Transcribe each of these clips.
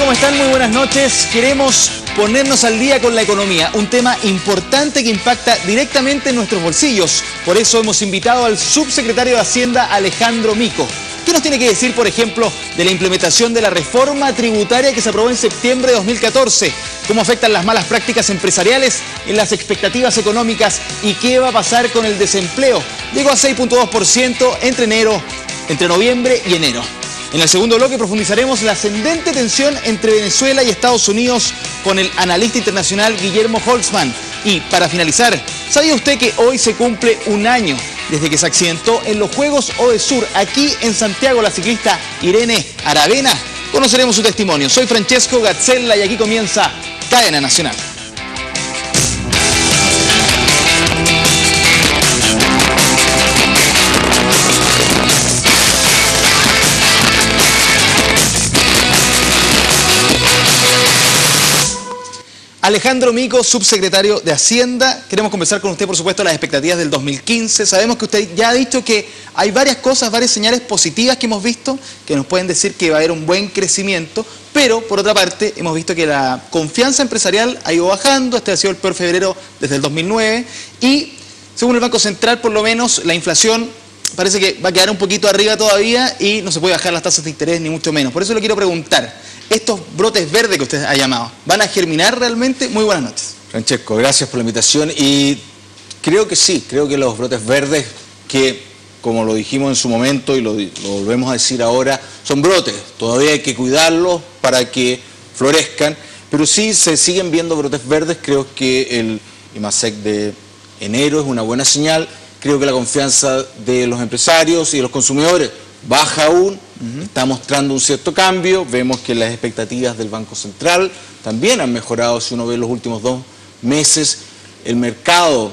¿Cómo están? Muy buenas noches. Queremos ponernos al día con la economía, un tema importante que impacta directamente en nuestros bolsillos. Por eso hemos invitado al subsecretario de Hacienda, Alejandro Mico. ¿Qué nos tiene que decir, por ejemplo, de la implementación de la reforma tributaria que se aprobó en septiembre de 2014? ¿Cómo afectan las malas prácticas empresariales en las expectativas económicas? ¿Y qué va a pasar con el desempleo? Llegó a 6.2% entre noviembre y enero. En el segundo bloque profundizaremos la ascendente tensión entre Venezuela y Estados Unidos con el analista internacional Guillermo Holtzman. Y para finalizar, ¿sabía usted que hoy se cumple un año desde que se accidentó en los Juegos Odesur aquí en Santiago la ciclista Irene Aravena? Conoceremos su testimonio. Soy Francesco Gazzella y aquí comienza Cadena Nacional. Alejandro Mico, subsecretario de Hacienda. Queremos conversar con usted, por supuesto, las expectativas del 2015. Sabemos que usted ya ha dicho que hay varias cosas, varias señales positivas que hemos visto, que nos pueden decir que va a haber un buen crecimiento, pero, por otra parte, hemos visto que la confianza empresarial ha ido bajando. Este ha sido el peor febrero desde el 2009 y, según el Banco Central, por lo menos, la inflación parece que va a quedar un poquito arriba todavía y no se puede bajar las tasas de interés, ni mucho menos. Por eso le quiero preguntar, estos brotes verdes que usted ha llamado, ¿van a germinar realmente? Muy buenas noches. Francesco, gracias por la invitación y creo que sí, creo que los brotes verdes que, como lo dijimos en su momento y lo volvemos a decir ahora, son brotes, todavía hay que cuidarlos para que florezcan, pero sí se siguen viendo brotes verdes. Creo que el IMASEC de enero es una buena señal. Creo que la confianza de los empresarios y de los consumidores baja aún, está mostrando un cierto cambio. Vemos que las expectativas del Banco Central también han mejorado. Si uno ve los últimos 2 meses, el mercado,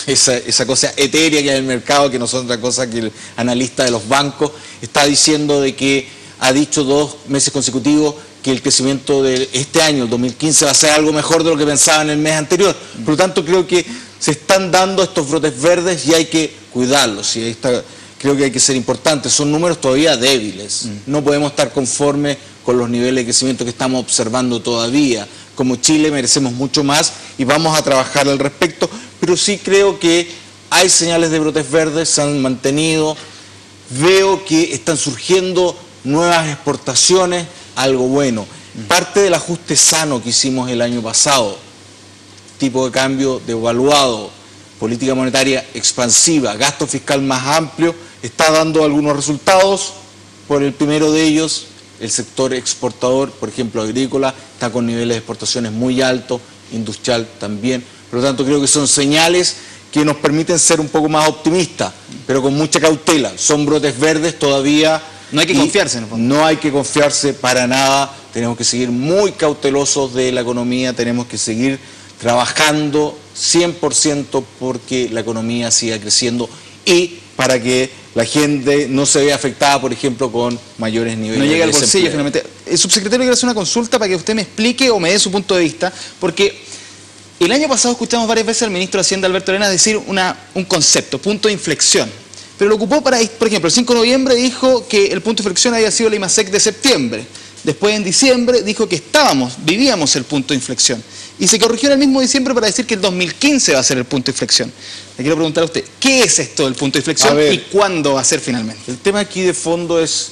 esa cosa etérea que hay en el mercado, que no son otra cosa que el analista de los bancos, está diciendo de que ha dicho 2 meses consecutivos que el crecimiento de este año, el 2015, va a ser algo mejor de lo que pensaban el mes anterior. Por lo tanto, creo que se están dando estos brotes verdes y hay que cuidarlos. Y creo que hay que ser importantes. Son números todavía débiles. No podemos estar conformes con los niveles de crecimiento que estamos observando todavía. Como Chile merecemos mucho más y vamos a trabajar al respecto. Pero sí creo que hay señales de brotes verdes, se han mantenido. Veo que están surgiendo nuevas exportaciones, algo bueno. Parte del ajuste sano que hicimos el año pasado, tipo de cambio devaluado, política monetaria expansiva, gasto fiscal más amplio, está dando algunos resultados. Por el primero de ellos, el sector exportador, por ejemplo agrícola, está con niveles de exportaciones muy altos, industrial también. Por lo tanto, creo que son señales que nos permiten ser un poco más optimistas, pero con mucha cautela. Son brotes verdes todavía. No hay que confiarse, ¿no? No hay que confiarse para nada. Tenemos que seguir muy cautelosos de la economía, tenemos que seguir trabajando 100% porque la economía siga creciendo y para que la gente no se vea afectada, por ejemplo, con mayores niveles de desempleo. No llega al bolsillo, finalmente. El subsecretario, quiero hacer una consulta para que usted me explique o me dé su punto de vista, porque el año pasado escuchamos varias veces al ministro de Hacienda, Alberto Arenas, decir un concepto, punto de inflexión. Pero lo ocupó para, por ejemplo, el 5 de noviembre dijo que el punto de inflexión había sido la IMASEC de septiembre. Después, en diciembre, dijo que vivíamos el punto de inflexión. Y se corrigió en el mismo diciembre para decir que el 2015 va a ser el punto de inflexión. Le quiero preguntar a usted, ¿qué es esto del punto de inflexión y cuándo va a ser finalmente? El tema aquí de fondo es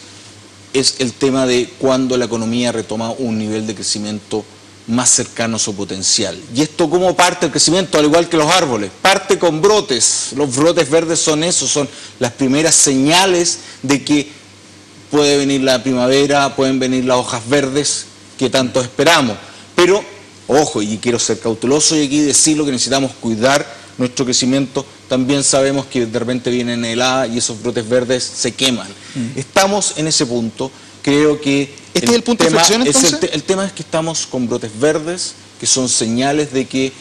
el tema de cuándo la economía retoma un nivel de crecimiento más cercano a su potencial. Y esto, ¿cómo parte el crecimiento? Al igual que los árboles, parte con brotes. Los brotes verdes son eso, son las primeras señales de que puede venir la primavera, pueden venir las hojas verdes que tanto esperamos. Pero, ojo, y quiero ser cauteloso y aquí decirlo que necesitamos cuidar nuestro crecimiento. También sabemos que de repente vienen heladas y esos brotes verdes se queman. Estamos en ese punto. Creo que ¿este es el punto de inflexión entonces? El tema es que estamos con brotes verdes, que son señales de que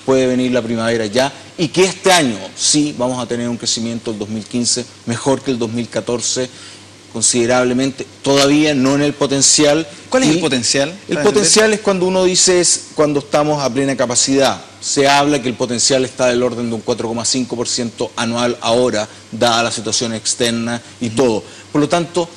puede venir la primavera ya, y que este año sí vamos a tener un crecimiento el 2015 mejor que el 2014, considerablemente, todavía no en el potencial. ¿Cuál es el potencial? El potencial es cuando uno dice, cuando estamos a plena capacidad. Se habla que el potencial está del orden de un 4,5% anual ahora, dada la situación externa y todo. Por lo tanto,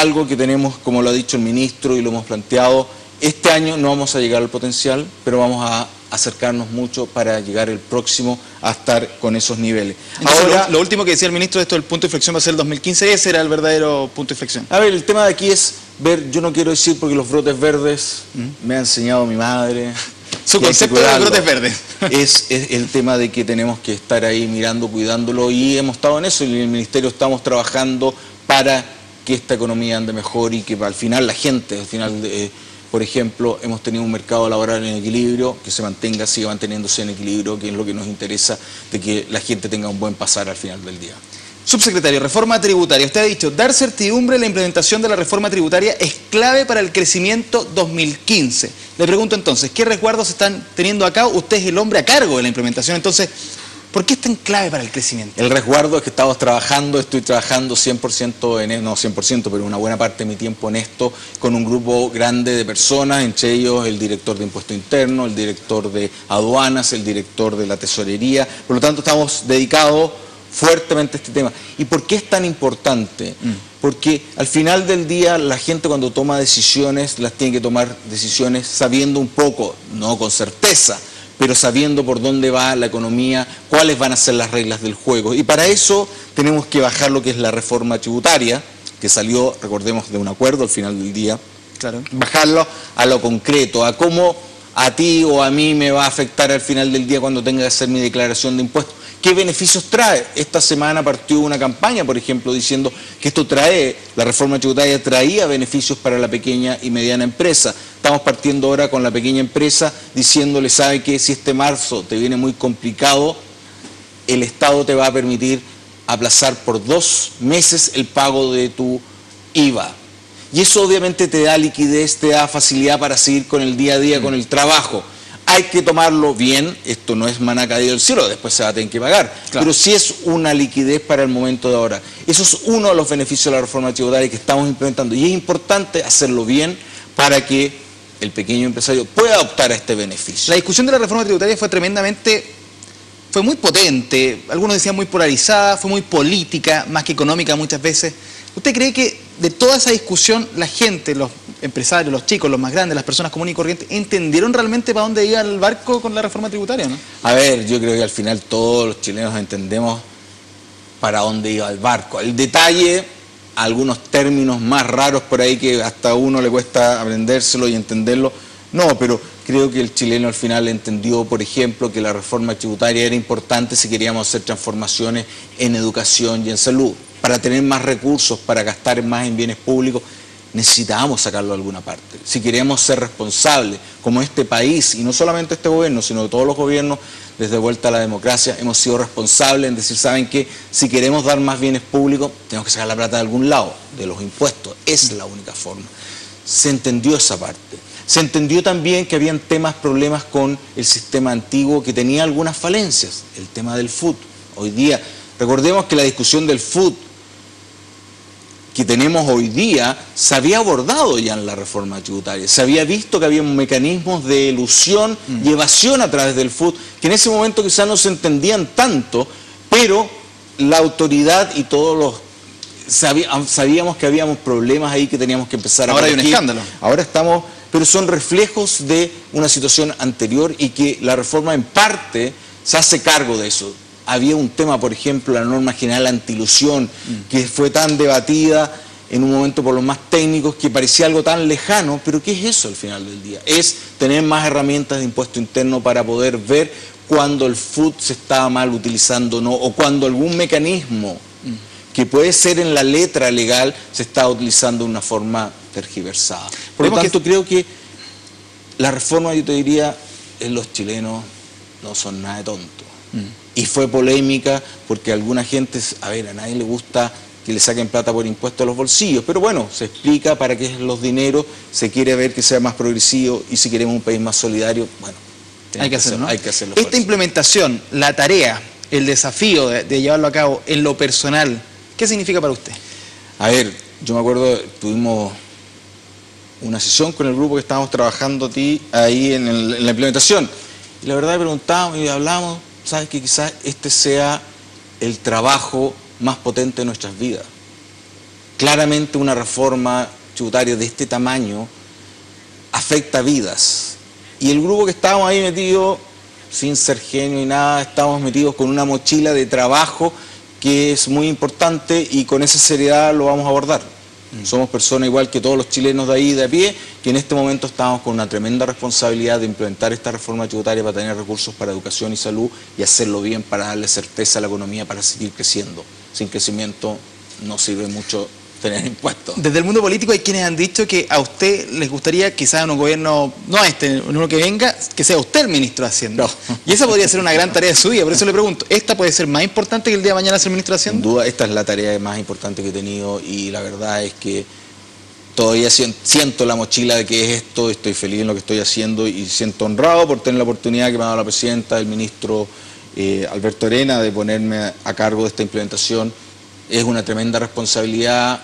algo que tenemos, como lo ha dicho el ministro y lo hemos planteado, este año no vamos a llegar al potencial, pero vamos a acercarnos mucho para llegar el próximo a estar con esos niveles. Entonces, ahora, lo último que decía el ministro de esto del punto de inflexión va a ser el 2015, ese era el verdadero punto de inflexión. a ver, el tema de aquí es ver, yo no quiero decir porque los brotes verdes me ha enseñado mi madre. Su concepto de brotes verdes. Es el tema de que tenemos que estar ahí mirando, cuidándolo, y hemos estado en eso, y en el ministerio estamos trabajando para que esta economía ande mejor y que al final la gente, por ejemplo, hemos tenido un mercado laboral en equilibrio, que se mantenga, siga manteniéndose en equilibrio, que es lo que nos interesa, de que la gente tenga un buen pasar al final del día. Subsecretario, reforma tributaria. Usted ha dicho, dar certidumbre en la implementación de la reforma tributaria es clave para el crecimiento 2015. Le pregunto entonces, ¿qué resguardos están teniendo acá? Usted es el hombre a cargo de la implementación, entonces, ¿por qué es tan clave para el crecimiento? El resguardo es que estamos trabajando, estoy trabajando 100% en, no 100%, pero una buena parte de mi tiempo en esto, con un grupo grande de personas, entre ellos el director de Impuesto Interno, el director de Aduanas, el director de la Tesorería. Por lo tanto, estamos dedicados fuertemente a este tema. ¿Y por qué es tan importante? Porque al final del día la gente cuando toma decisiones, las tiene que tomar decisiones sabiendo un poco, no con certeza, pero sabiendo por dónde va la economía, cuáles van a ser las reglas del juego. Y para eso tenemos que bajar lo que es la reforma tributaria, que salió, recordemos, de un acuerdo al final del día. Claro. Bajarlo a lo concreto, a cómo a ti o a mí me va a afectar al final del día cuando tenga que hacer mi declaración de impuestos. ¿Qué beneficios trae? Esta semana partió una campaña, por ejemplo, diciendo que esto trae, la reforma tributaria traía beneficios para la pequeña y mediana empresa. Estamos partiendo ahora con la pequeña empresa diciéndole, ¿sabe qué? Si este marzo te viene muy complicado, el Estado te va a permitir aplazar por 2 meses el pago de tu IVA. Y eso obviamente te da liquidez, te da facilidad para seguir con el día a día, con el trabajo. Hay que tomarlo bien, esto no es maná caído del cielo, después se va a tener que pagar, claro, pero sí es una liquidez para el momento de ahora. Eso es uno de los beneficios de la reforma tributaria que estamos implementando, y es importante hacerlo bien para que el pequeño empresario pueda optar a este beneficio. La discusión de la reforma tributaria fue muy potente, algunos decían muy polarizada, fue muy política, más que económica muchas veces. ¿Usted cree que de toda esa discusión la gente, los empresarios, los chicos, los más grandes, las personas comunes y corrientes, entendieron realmente para dónde iba el barco con la reforma tributaria, no? A ver, yo creo que al final todos los chilenos entendemos para dónde iba el barco. El detalle, algunos términos más raros por ahí que hasta a uno le cuesta aprendérselo y entenderlo, no, pero creo que el chileno al final entendió, por ejemplo, que la reforma tributaria era importante si queríamos hacer transformaciones en educación y en salud. Para tener más recursos, para gastar más en bienes públicos, necesitábamos sacarlo de alguna parte. Si queremos ser responsables, como este país, y no solamente este gobierno, sino todos los gobiernos, desde vuelta a la democracia, hemos sido responsables en decir, ¿saben qué? Si queremos dar más bienes públicos, tenemos que sacar la plata de algún lado, de los impuestos. Es la única forma. Se entendió esa parte. Se entendió también que habían problemas con el sistema antiguo que tenía algunas falencias. El tema del FUT. Hoy día, recordemos que la discusión del FUT que tenemos hoy día se había abordado ya en la reforma tributaria. Se había visto que había mecanismos de elusión y evasión a través del FUT, que en ese momento quizás no se entendían tanto, pero la autoridad y todos los... sabíamos que habíamos problemas ahí que teníamos que empezar a corregir. Ahora hay un escándalo. Ahora estamos... pero son reflejos de una situación anterior y que la reforma en parte se hace cargo de eso. Había un tema, por ejemplo, la norma general antiilusión, que fue tan debatida en un momento por los más técnicos que parecía algo tan lejano, pero ¿qué es eso al final del día? Es tener más herramientas de impuesto interno para poder ver cuando el FUT se estaba mal utilizando o no, o cuando algún mecanismo que puede ser en la letra legal se está utilizando de una forma tergiversada. Por lo tanto, creo que la reforma, yo te diría, los chilenos no son nada de tontos. Y fue polémica porque a alguna gente, a nadie le gusta que le saquen plata por impuestos a los bolsillos, pero bueno, se explica para qué es los dineros, se quiere ver que sea más progresivo y si queremos un país más solidario, bueno, hay que hacerlo, ¿no? Hay que hacerlo. Esta implementación, la tarea, el desafío de llevarlo a cabo en lo personal, ¿qué significa para usted? A ver, yo me acuerdo, tuvimos una sesión con el grupo que estábamos trabajando ahí en la implementación, y la verdad preguntábamos y hablábamos, ¿sabes? Que quizás este sea el trabajo más potente de nuestras vidas. claramente una reforma tributaria de este tamaño afecta vidas. Y el grupo que estábamos ahí metido, sin ser genio y nada, estábamos metidos con una mochila de trabajo que es muy importante y con esa seriedad lo vamos a abordar. Somos personas igual que todos los chilenos de ahí de a pie, que en este momento estamos con una tremenda responsabilidad de implementar esta reforma tributaria para tener recursos para educación y salud y hacerlo bien para darle certeza a la economía para seguir creciendo. Sin crecimiento no sirve mucho tener impuestos. Desde el mundo político hay quienes han dicho que a usted les gustaría quizás en un gobierno, no a este, en uno que venga, que sea usted el ministro de Hacienda. No. Y esa podría ser una gran tarea de su vida, por eso le pregunto, ¿esta puede ser más importante que el día de mañana ser ministro de Hacienda? Sin duda, esta es la tarea más importante que he tenido y la verdad es que todavía siento la mochila de que es esto, estoy feliz en lo que estoy haciendo y siento honrado por tener la oportunidad que me ha dado la presidenta, el ministro Alberto Arena, de ponerme a cargo de esta implementación. Es una tremenda responsabilidad,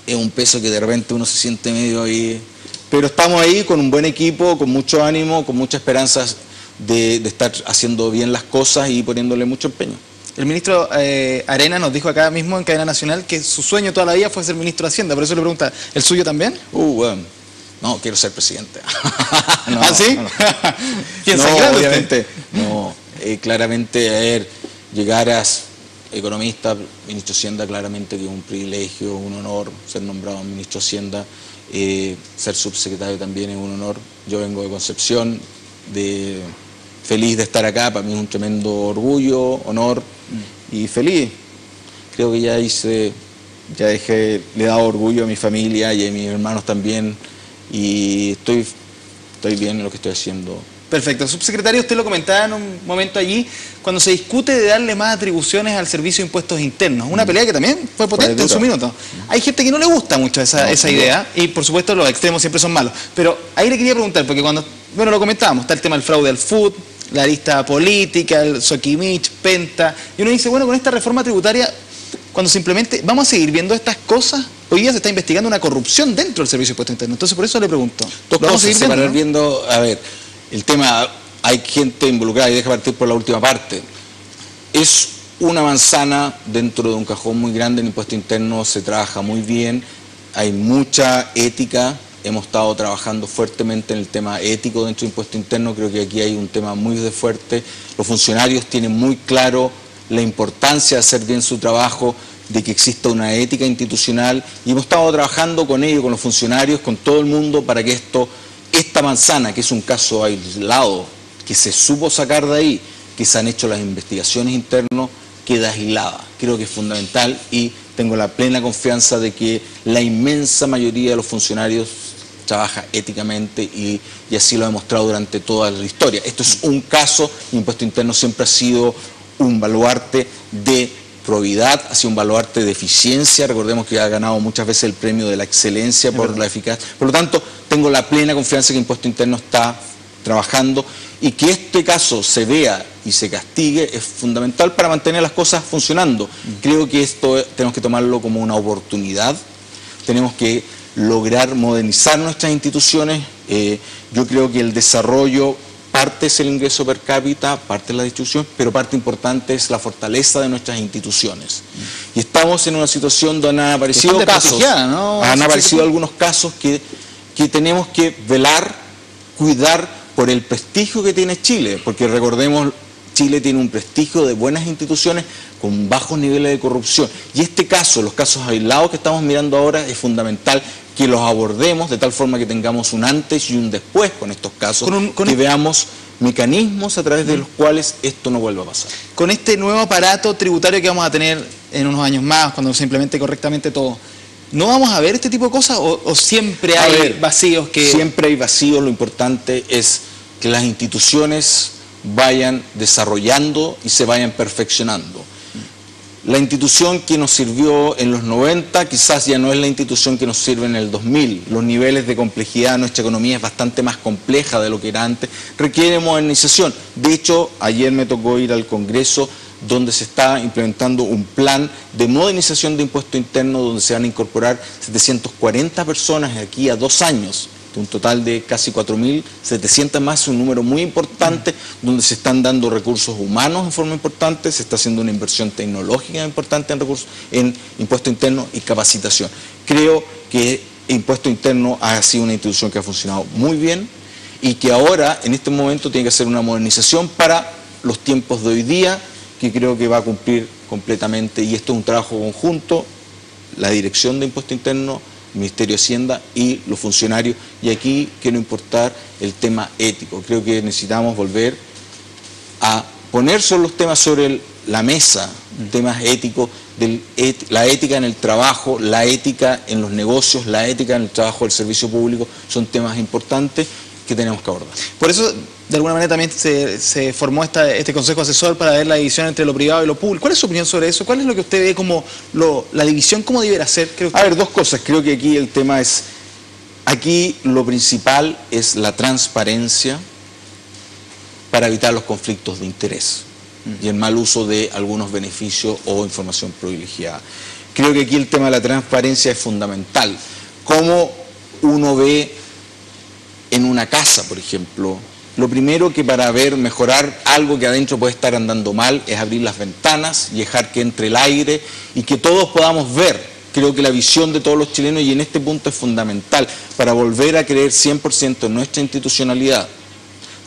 es un peso que de repente uno se siente medio ahí, pero estamos ahí con un buen equipo, con mucho ánimo, con muchas esperanzas de estar haciendo bien las cosas y poniéndole mucho empeño. El ministro Arena nos dijo acá mismo en Cadena Nacional que su sueño toda la vida fue ser ministro de Hacienda, por eso le pregunta, ¿el suyo también? Bueno, no, quiero ser presidente. No, ¿ah, sí? No. ¿Piensa No, grande obviamente, no. Claramente, llegar a economista, ministro de Hacienda, claramente que es un privilegio, un honor ser nombrado ministro de Hacienda, ser subsecretario también es un honor. Yo vengo de Concepción, feliz de estar acá, para mí es un tremendo orgullo, honor y feliz. Creo que ya dejé, le he dado orgullo a mi familia y a mis hermanos también y estoy bien en lo que estoy haciendo. Perfecto. Subsecretario, usted lo comentaba en un momento allí, cuando se discute de darle más atribuciones al Servicio de Impuestos Internos, una pelea que también fue potente en su minuto. Hay gente que no le gusta mucho esa idea, y por supuesto los extremos siempre son malos. Pero ahí le quería preguntar, porque cuando, bueno, lo comentábamos, está el tema del fraude al FUT, la lista política, el Soquimich, Penta, y uno dice, bueno, con esta reforma tributaria, cuando se implemente, ¿vamos a seguir viendo estas cosas? Hoy día se está investigando una corrupción dentro del Servicio de Impuestos Internos, entonces por eso le pregunto. Vamos a seguir viendo, a ver, el tema, hay gente involucrada y deja partir por la última parte. Es una manzana dentro de un cajón muy grande. En impuesto interno se trabaja muy bien, hay mucha ética, hemos estado trabajando fuertemente en el tema ético dentro de impuesto interno, creo que aquí hay un tema muy fuerte. Los funcionarios tienen muy claro la importancia de hacer bien su trabajo, de que exista una ética institucional y hemos estado trabajando con ellos, con los funcionarios, con todo el mundo para que esta manzana, que es un caso aislado, que se supo sacar de ahí, que se han hecho las investigaciones internas, queda aislada. Creo que es fundamental y tengo la plena confianza de que la inmensa mayoría de los funcionarios trabaja éticamente y así lo ha demostrado durante toda la historia. Esto es un caso, el impuesto interno siempre ha sido un baluarte de probidad, ha sido un baluarte de eficiencia. Recordemos que ha ganado muchas veces el premio de la excelencia por la eficacia. Por lo tanto, tengo la plena confianza que el impuesto interno está trabajando y que este caso se vea y se castigue es fundamental para mantener las cosas funcionando. Creo que esto tenemos que tomarlo como una oportunidad, tenemos que lograr modernizar nuestras instituciones. Yo creo que el desarrollo, parte es el ingreso per cápita, parte es la distribución, pero parte importante es la fortaleza de nuestras instituciones. Y estamos en una situación donde han aparecido casos, ¿no? Han aparecido algunos casos que tenemos que velar, cuidar por el prestigio que tiene Chile, porque recordemos, Chile tiene un prestigio de buenas instituciones con bajos niveles de corrupción. Y este caso, los casos aislados que estamos mirando ahora, es fundamental que los abordemos de tal forma que tengamos un antes y un después con estos casos, que veamos mecanismos a través de los cuales esto no vuelva a pasar. Con este nuevo aparato tributario que vamos a tener en unos años más, cuando se implemente correctamente todo, ¿no vamos a ver este tipo de cosas o siempre hay vacíos que...? Siempre hay vacíos, lo importante es que las instituciones vayan desarrollando y se vayan perfeccionando. La institución que nos sirvió en los 90 quizás ya no es la institución que nos sirve en el 2000. Los niveles de complejidad de nuestra economía es bastante más compleja de lo que era antes, requiere modernización. De hecho, ayer me tocó ir al Congreso donde se está implementando un plan de modernización de impuesto interno donde se van a incorporar 740 personas de aquí a 2 años. un total de casi 4.700 más, un número muy importante, donde se están dando recursos humanos en forma importante, se está haciendo una inversión tecnológica importante en recursos, en impuesto interno y capacitación. Creo que impuesto interno ha sido una institución que ha funcionado muy bien y que ahora, en este momento, tiene que hacer una modernización para los tiempos de hoy día, que creo que va a cumplir completamente, y esto es un trabajo conjunto, la Dirección de Impuesto Interno, el Ministerio de Hacienda y los funcionarios, y aquí quiero importar el tema ético. Creo que necesitamos volver a poner los temas sobre la mesa, temas éticos, la ética en el trabajo, la ética en los negocios, la ética en el trabajo del servicio público, son temas importantes que tenemos que abordar. Por eso, de alguna manera, también se formó este consejo asesor para ver la división entre lo privado y lo público. ¿Cuál es su opinión sobre eso? ¿Cuál es lo que usted ve como la división, cómo debiera ser? A ver, dos cosas. Creo que aquí el tema es, aquí lo principal es la transparencia para evitar los conflictos de interés y el mal uso de algunos beneficios o información privilegiada. Creo que aquí el tema de la transparencia es fundamental. Cómo uno ve en una casa, por ejemplo, lo primero que para mejorar algo que adentro puede estar andando mal es abrir las ventanas y dejar que entre el aire y que todos podamos ver. Creo que la visión de todos los chilenos, y en este punto es fundamental, para volver a creer 100% en nuestra institucionalidad,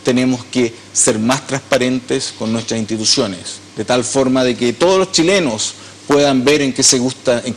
tenemos que ser más transparentes con nuestras instituciones, de tal forma de que todos los chilenos puedan ver en qué se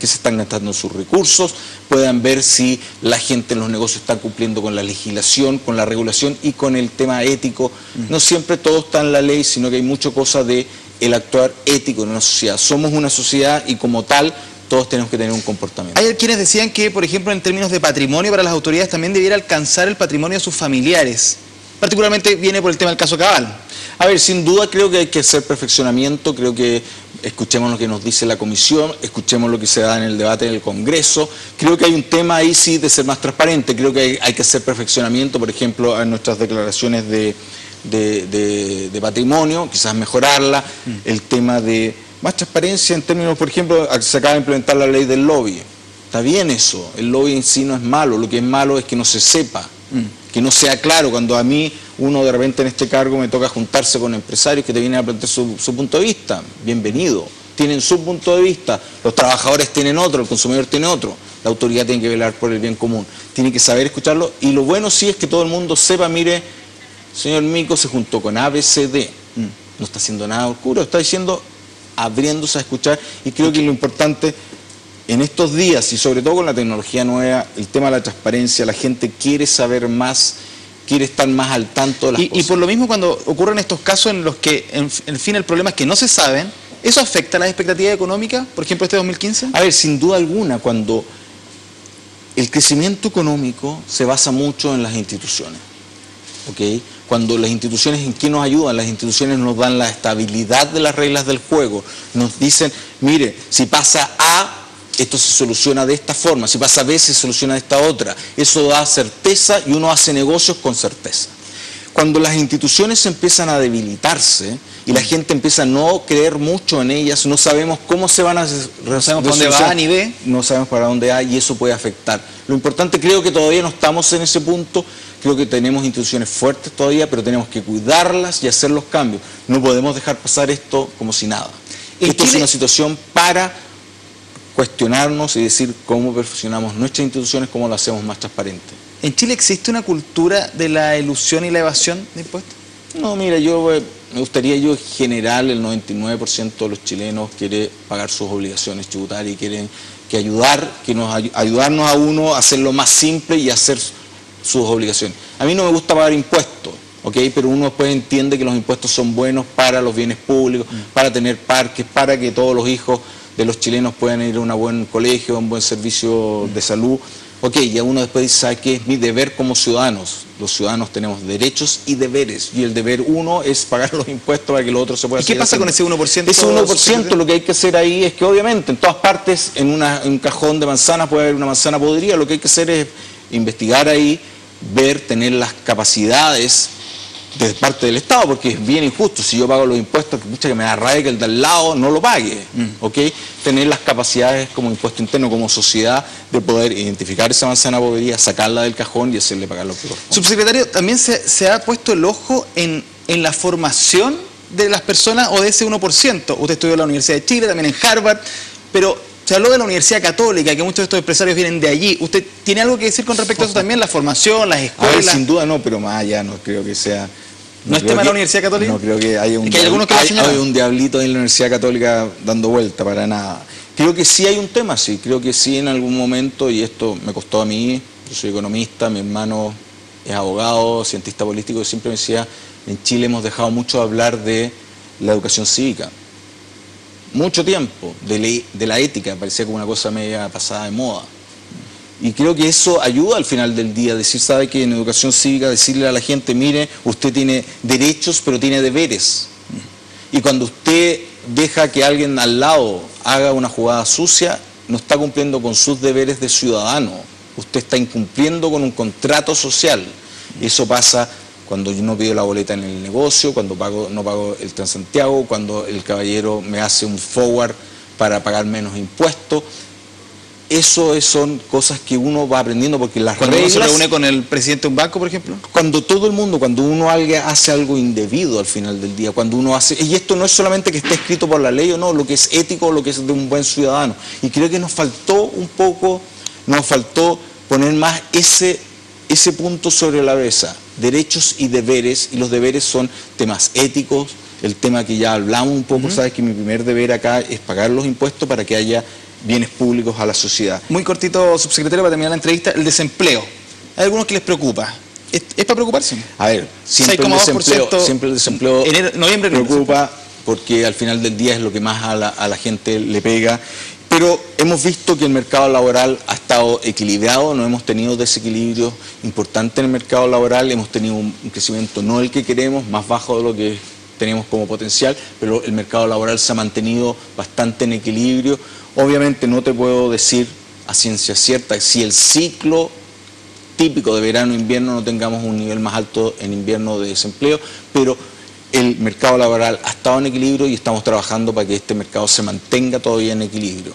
están gastando sus recursos, puedan ver si la gente en los negocios está cumpliendo con la legislación, con la regulación y con el tema ético. No siempre todo está en la ley, sino que hay mucha cosa de el actuar ético en una sociedad. Somos una sociedad y como tal todos tenemos que tener un comportamiento. Hay quienes decían que, por ejemplo, en términos de patrimonio para las autoridades también debiera alcanzar el patrimonio de sus familiares. Particularmente viene por el tema del caso Cabal. A ver, sin duda creo que hay que hacer perfeccionamiento, creo que escuchemos lo que nos dice la Comisión, escuchemos lo que se da en el debate en el Congreso. Creo que hay un tema ahí sí de ser más transparente, creo que hay que hacer perfeccionamiento, por ejemplo, en nuestras declaraciones de patrimonio, quizás mejorarla, el tema de más transparencia en términos, por ejemplo, se acaba de implementar la ley del lobby. Está bien eso, el lobby en sí no es malo, lo que es malo es que no se sepa, que no sea claro. Cuando a mí uno de repente en este cargo me toca juntarse con empresarios que te vienen a plantear su punto de vista, bienvenido, tienen su punto de vista, los trabajadores tienen otro, el consumidor tiene otro, la autoridad tiene que velar por el bien común, tiene que saber escucharlo, y lo bueno sí es que todo el mundo sepa, mire, señor Mico se juntó con ABCD, no está haciendo nada oscuro, está diciendo, abriéndose a escuchar, y creo que lo importante en estos días, y sobre todo con la tecnología nueva, el tema de la transparencia, la gente quiere saber más, quiere estar más al tanto de las cosas. Y por lo mismo, cuando ocurren estos casos en los que, en fin, el problema es que no se saben, ¿eso afecta a las expectativas económicas, por ejemplo, este 2015? A ver, sin duda alguna, cuando el crecimiento económico se basa mucho en las instituciones, ¿ok? Cuando las instituciones, ¿en qué nos ayudan? Las instituciones nos dan la estabilidad de las reglas del juego, nos dicen, mire, si pasa A, esto se soluciona de esta forma, si pasa B se soluciona de esta otra. Eso da certeza y uno hace negocios con certeza. Cuando las instituciones empiezan a debilitarse y la gente empieza a no creer mucho en ellas, no sabemos cómo se van a... No sabemos para dónde va ni B. No sabemos para dónde va y eso puede afectar. Lo importante, creo que todavía no estamos en ese punto, creo que tenemos instituciones fuertes todavía, pero tenemos que cuidarlas y hacer los cambios. No podemos dejar pasar esto como si nada. Esto es una situación para cuestionarnos y decir cómo perfeccionamos nuestras instituciones, cómo lo hacemos más transparente. ¿En Chile existe una cultura de la elusión y la evasión de impuestos? No, mira, me gustaría, en general, el 99% de los chilenos quiere pagar sus obligaciones tributarias y quieren ayudarnos a uno a hacerlo más simple y hacer sus obligaciones. A mí no me gusta pagar impuestos, ¿ok? Pero uno después entiende que los impuestos son buenos para los bienes públicos, para tener parques, para que todos los hijos de los chilenos puedan ir a un buen colegio, a un buen servicio de salud. Ok, ya uno después dice, ¿sabe qué? Es mi deber como ciudadanos. Los ciudadanos tenemos derechos y deberes, y el deber uno es pagar los impuestos para que lo otro se pueda hacer. ¿Y qué pasa con ese 1%? Ese 1%, lo que hay que hacer ahí es que obviamente en todas partes, en un cajón de manzanas puede haber una manzana podrida, lo que hay que hacer es investigar ahí, ver, tener las capacidades de parte del Estado, porque es bien injusto. Si yo pago los impuestos, que me da rabia que el de al lado no lo pague, ¿ok? Tener las capacidades como impuesto interno, como sociedad, de poder identificar esa manzana podrida, sacarla del cajón y hacerle pagar lo que corresponde. Subsecretario, también se ha puesto el ojo en la formación de las personas o de ese 1%. Usted estudió en la Universidad de Chile, también en Harvard, pero se habló de la Universidad Católica, que muchos de estos empresarios vienen de allí. ¿Usted tiene algo que decir con respecto a eso también? La formación, las escuelas. A ver, sin duda no, pero más allá no creo que sea... ¿No es tema de la Universidad Católica? No creo que haya un, que hay algunos que hay un diablito en la Universidad Católica dando vuelta, para nada. Creo que sí hay un tema, sí. Creo que sí en algún momento, y esto me costó a mí, yo soy economista, mi hermano es abogado, cientista político, y siempre me decía, en Chile hemos dejado mucho de hablar de la educación cívica. Mucho tiempo, de la ética, parecía como una cosa media pasada de moda. Y creo que eso ayuda al final del día, decir, sabe que en educación cívica, decirle a la gente, mire, usted tiene derechos, pero tiene deberes. Y cuando usted deja que alguien al lado haga una jugada sucia, no está cumpliendo con sus deberes de ciudadano. Usted está incumpliendo con un contrato social. Eso pasa cuando yo no pido la boleta en el negocio, cuando no pago el Transantiago, cuando el caballero me hace un forward para pagar menos impuestos. Eso son cosas que uno va aprendiendo porque las cuando reglas... ¿Cuando uno se reúne con el presidente de un banco, por ejemplo? Cuando todo el mundo, cuando uno hace algo indebido al final del día, cuando uno hace... Y esto no es solamente que esté escrito por la ley o no, lo que es ético, lo que es de un buen ciudadano. Y creo que nos faltó un poco, nos faltó poner más ese punto sobre la mesa. Derechos y deberes, y los deberes son temas éticos, el tema que ya hablamos un poco, sabes que mi primer deber acá es pagar los impuestos para que haya bienes públicos a la sociedad. Muy cortito, subsecretario, para terminar la entrevista, el desempleo. Hay algunos que les preocupa. ¿Es para preocuparse? A ver, siempre el desempleo noviembre preocupa porque al final del día es lo que más a la gente le pega. Pero hemos visto que el mercado laboral ha estado equilibrado, no hemos tenido desequilibrios importantes en el mercado laboral, hemos tenido un crecimiento no el que queremos, más bajo de lo que tenemos como potencial, pero el mercado laboral se ha mantenido bastante en equilibrio. Obviamente no te puedo decir a ciencia cierta si el ciclo típico de verano-invierno no tengamos un nivel más alto en invierno de desempleo, pero el mercado laboral ha estado en equilibrio y estamos trabajando para que este mercado se mantenga todavía en equilibrio.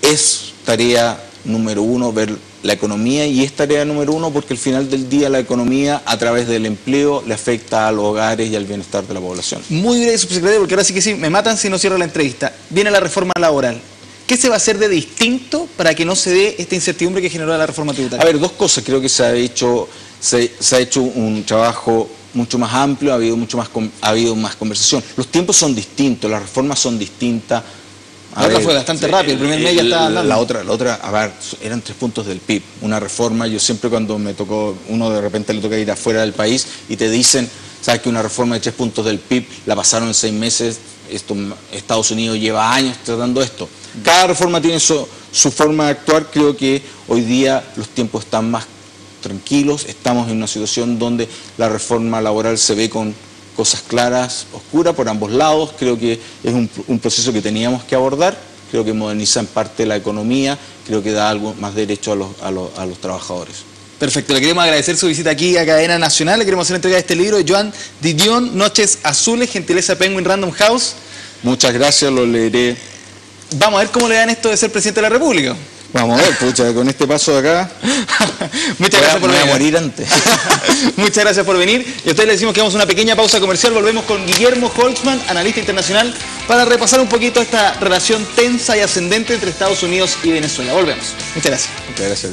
Es tarea número uno ver la economía y es tarea número uno porque al final del día la economía a través del empleo le afecta a los hogares y al bienestar de la población. Muy breve, subsecretario, porque ahora sí que sí, me matan si no cierro la entrevista. Viene la reforma laboral. ¿Qué se va a hacer de distinto para que no se dé esta incertidumbre que generó la reforma tributaria? A ver, dos cosas. Creo que se ha hecho un trabajo mucho más amplio, ha habido más conversación. Los tiempos son distintos, las reformas son distintas. La otra fue bastante rápido, el primer mes ya estaba andando. La otra, a ver, eran 3 puntos del PIB. Una reforma, yo siempre cuando me tocó, uno de repente le toca ir afuera del país y te dicen, sabes que una reforma de 3 puntos del PIB la pasaron en 6 meses, Estados Unidos lleva años tratando esto. Cada reforma tiene su forma de actuar. Creo que hoy día los tiempos están más tranquilos, estamos en una situación donde la reforma laboral se ve con cosas claras, oscuras por ambos lados. Creo que es un proceso que teníamos que abordar, creo que moderniza en parte la economía, creo que da algo más derecho a los trabajadores. Perfecto, le queremos agradecer su visita aquí a Cadena Nacional, le queremos hacer entrega de este libro de Joan Didion, Noches Azules, gentileza Penguin Random House. Muchas gracias, lo leeré. Vamos a ver cómo le dan esto de ser presidente de la República. Vamos a ver, pucha, con este paso de acá, muchas gracias por venir. Voy a morir antes. Muchas gracias por venir. Y a ustedes les decimos que vamos a una pequeña pausa comercial. Volvemos con Guillermo Holtzman, analista internacional, para repasar un poquito esta relación tensa y ascendente entre Estados Unidos y Venezuela. Volvemos. Muchas gracias. Muchas gracias.